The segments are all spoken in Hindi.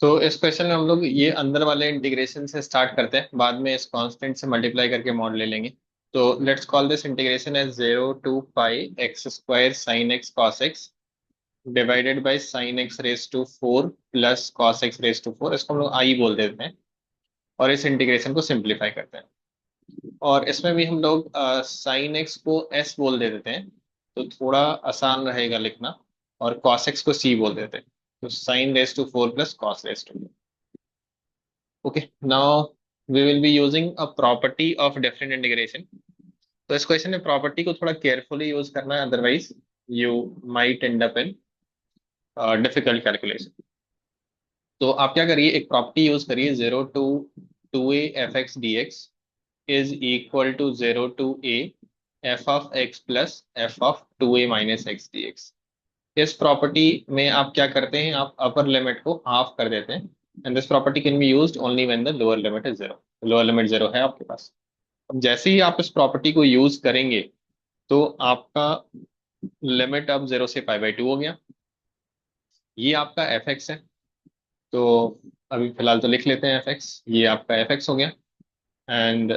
तो इस क्वेश्चन में हम लोग ये अंदर वाले इंटीग्रेशन से स्टार्ट करते हैं, बाद में इस कांस्टेंट से मल्टीप्लाई करके मॉड ले लेंगे। तो let's call this integration as 0 to pi x² sine x cos x divided by sine x raise to 4 plus cos x raise to 4। इसको हम लोग आई बोल देते हैं और इस इंटीग्रेशन को सिंप्लीफाई करते हैं। और इसमें भी हम लोग साइन एक्स को एस बोल दे देते हैं, तो थोड़ा आसान रहेगा लिखना। और कॉस एक्स को सी बोल देते हैं, तो sine raise to 4 plus cos raise to. Okay, now we will be using a property of different integration. तो इस क्वेश्चन में प्रॉपर्टी को थोड़ा केयरफुली यूज करना है, otherwise you might and up in difficult calculation. तो आप क्या करिए, एक प्रॉपर्टी यूज करिए, 0 to 2a f(x) dx is equal to 0 to a f(x) plus f(2a - x) dx। इस प्रॉपर्टी में आप क्या करते हैं, आप अपर लिमिट को हाफ कर देते हैं। And this property can be used only when the lower limit is zero. Lower limit zero है आपके पास। अब जैसे ही आप इस प्रॉपर्टी को यूज करेंगे, तो आपका लिमिट अब 0 से π/2 हो गया। ये आपका एफ एक्स है। तो अभी फिलहाल तो लिख लेते हैं एफ एक्स, ये आपका एफ एक्स हो गया। एंड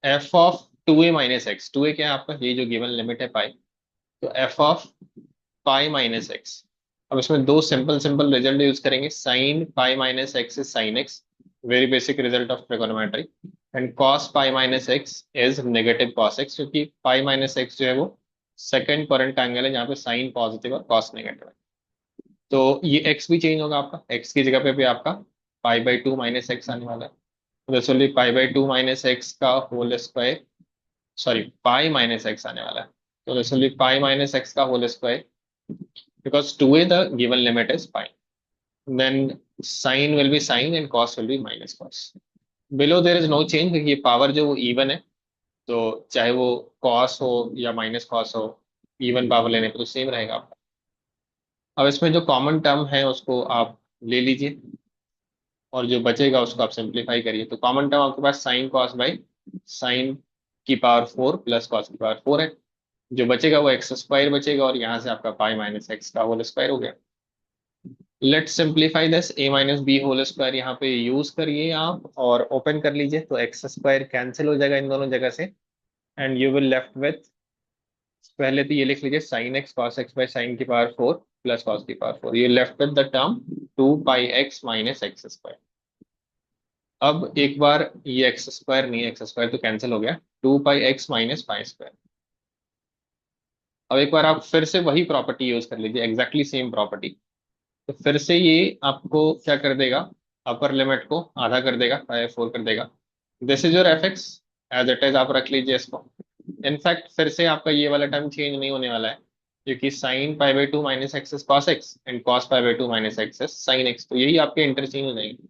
f(2a - x), 2a क्या है आपका, ये जो गिवन लिमिट है पाई, तो f(π - x). अब इसमें दो सिंपल सिंपल रिजल्ट यूज करेंगे, sine pi minus x is sine x, very basic result of trigonometry. And cos pi minus x is negative cos x, क्योंकि पाई माइनस एक्स जो है वो सेकंड क्वाड्रेंट एंगल है, जहाँ पे साइन पॉजिटिव और कॉस नेगेटिव है। तो ये एक्स भी चेंज होगा, आपका एक्स की जगह पे भी आपका π/2 माइनस एक्स आने वाला है। तो this will be π/2 minus x का whole square, sorry pi minus x आने वाला है। तो this will be pi minus x का whole square, because 2a the given limit is pi. Then sin will be sin and cos will be minus cos. Below there is no change, क्योंकि ये पावर जो वो इवन है, तो चाहे वो cos हो या माइनस cos हो, इवन पावर लेने पे तो सेम रहेगा आपका। अब इसमें जो कॉमन टर्म है उसको आप ले लीजिए, और जो बचेगा उसको आप सिंप्लीफाई करिए। तो कॉमन टर्म आपके पास साइन कॉस बाई साइन की पावर 4 प्लस कॉस की पावर 4 है। जो बचेगा वो एक्स स्क्वायर बचेगा, और यहाँ से आपका पाई माइनस एक्स का होल स्क्वायर हो गया। Let's simplify this, a minus B whole square यहाँ पे यूज करिए आप, और ओपन कर लीजिए, तो एक्स स्क्वायर कैंसिल हो जाएगा इन दोनों जगह से। And you will left with, पहले तो ये लिख लीजिए, sign x cos x by sine की पावर 4 प्लस कॉस की पावर 4। ये left with the term 2 π x minus x square. अब एक बार ये एक्स स्क्वायर नहीं, एक्स स्क्वायर तो कैंसिल हो गया, 2 π x माइनस पाई स्क्वायर। अब एक बार आप फिर से वही प्रॉपर्टी यूज कर लीजिए, एग्जैक्टली सेम प्रॉपर्टी। तो फिर से ये आपको क्या कर देगा, अपर लिमिट को आधा कर देगा, π/4 कर देगा। This is your f x, as it is आप रख लीजिए इसको। इनफैक्ट फिर से आपका ये वाला टर्म चेंज नहीं होने वाला है, क्योंकि sine π/2 minus x is cos x and cos π/2 minus x is sine x, तो यही आपके इंटरचेंज हो जाएंगे।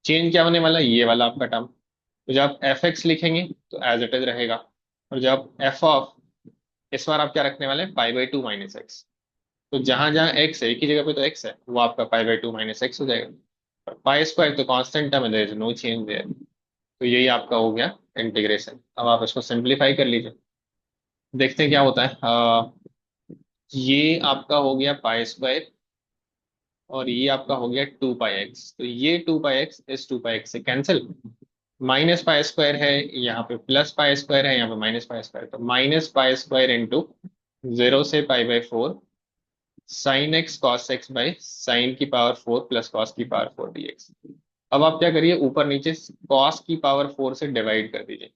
चेंज क्या होने वाला है, ये वाला आपका टर्म। तो जब आप एफ एक्स लिखेंगे तो एज इट इज रहेगा, और जब एफ ऑफ, इस बार आप क्या रखने वाले हैं, π/2 माइनस एक्स। तो जहां जहां एक्स है, एक ही जगह पे तो एक्स है, वो आपका π/2 माइनस एक्स हो जाएगा। और पाई स्क्वायर तो कांस्टेंट टर्म है, there is no change there. तो यही आपका हो गया इंटीग्रेशन। अब आप इसको सिंप्लीफाई कर लीजिए, देखते हैं क्या होता है। ये आपका हो गया पाई स्क्वायर, और ये आपका हो गया 2 π x। तो ये 2 π x इस 2 π x से कैंसिल, माइनस पाई स्क्वायर है, यहाँ पे प्लस पाई स्क्वायर है, यहाँ पे माइनस पाई स्क्वायर, तो माइनस पाई स्क्वायर इंटू 0 से π/4 sine x cos x by sine की पावर 4 प्लस कॉस की पावर 4 dx। अब आप क्या करिए, ऊपर नीचे कॉस की पावर 4 से डिवाइड कर दीजिए।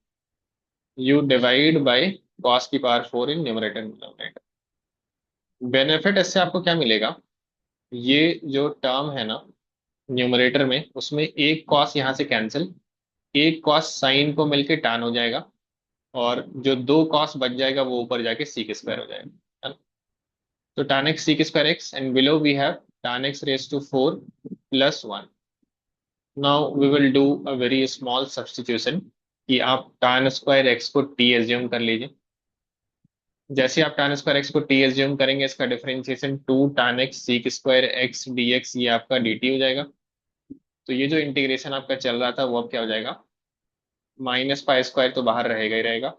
यू डिवाइड बाय कॉस की power 4 in numerator denominator. Benefit इससे आपको क्या मिलेगा, ये जो टर्म है ना न्यूमरेटर में, उसमें एक कॉस यहाँ से कैंसिल, एक कॉस साइन को मिलके tan हो जाएगा, और जो दो कॉस बच जाएगा वो ऊपर जाके सीक स्क्वायर हो जाएगा, है ना। तो tan x sec square x, and below we have tan x raise to 4 plus 1। Now we will do a very small substitution, कि आप tan स्क्वायर x को t एज्यूम कर लीजिए। जैसे आप tan स्क्वायर x को t एज्यूम करेंगे, इसका differentiation 2 tan x sec square x dx, ये आपका dt हो जाएगा। तो ये जो इंटीग्रेशन आपका चल रहा था वो अब क्या हो जाएगा, माइनस पाई स्क्वायर तो बाहर रहेगा ही रहेगा।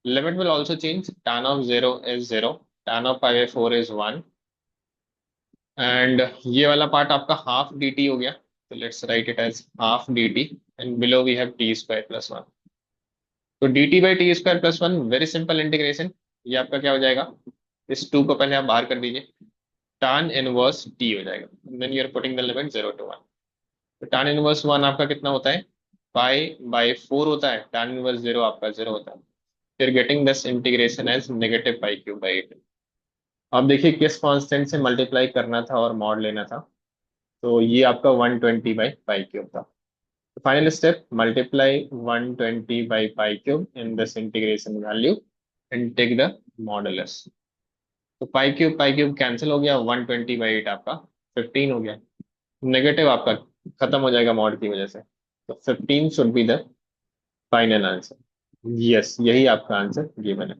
Limit will also change, tan of 0 is 0, tan of π/4 is 1, and ये वाला पार्ट आपका हाफ dt हो गया। So let's write it as half dt, and below we have t square plus 1. तो dt by t square plus 1, very simple integration. ये आपका क्या हो जाएगा, इस 2 को पहले आप बाहर कर दीजिए, tan इनवर्स t हो जाएगा. Then you are putting the limit 0 to 1. तो tan इनवर्स 1 आपका कितना होता है, पाई बाय 4 होता है. tan इनवर्स 0 आपका 0 होता है. फिर getting this integration as negative pi cube by 8. अब देखिए किस कांस्टेंट से मल्टीप्लाई करना था और मॉड लेना था. तो ये आपका 120 बाई पाई क्यूब था. Final step, multiply 120 by pi cube in this integration value and take the modulus. तो पाई क्यूब कैंसिल हो गया, 120/8 आपका 15 हो गया. नेगेटिव आपका खत्म हो जाएगा मॉड की वजह से. तो 15 should be the final answer. Yes, यही आपका आंसर गिवन है.